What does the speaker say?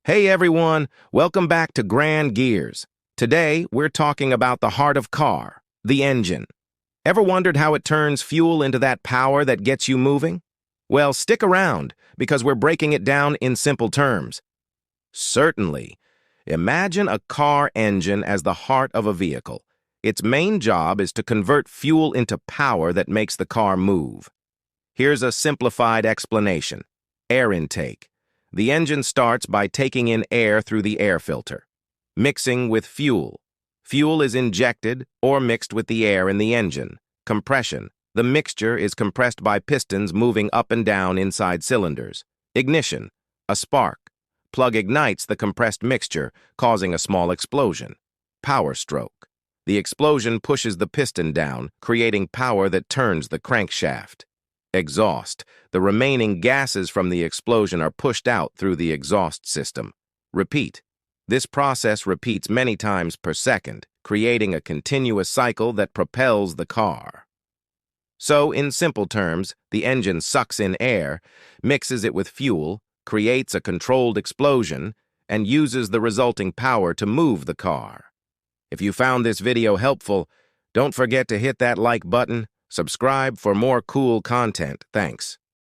Hey everyone, welcome back to Grand Gears. Today, we're talking about the heart of car, the engine. Ever wondered how it turns fuel into that power that gets you moving? Well, stick around, because we're breaking it down in simple terms. Certainly. Imagine a car engine as the heart of a vehicle. Its main job is to convert fuel into power that makes the car move. Here's a simplified explanation. Air intake. The engine starts by taking in air through the air filter. Mixing with fuel. Fuel is injected or mixed with the air in the engine. Compression. The mixture is compressed by pistons moving up and down inside cylinders. Ignition. A spark. Plug ignites the compressed mixture, causing a small explosion. Power stroke. The explosion pushes the piston down, creating power that turns the crankshaft. Exhaust. The remaining gases from the explosion are pushed out through the exhaust system. Repeat. This process repeats many times per second, creating a continuous cycle that propels the car. So, in simple terms, the engine sucks in air, mixes it with fuel, creates a controlled explosion, and uses the resulting power to move the car. If you found this video helpful, don't forget to hit that like button. Subscribe for more cool content. Thanks.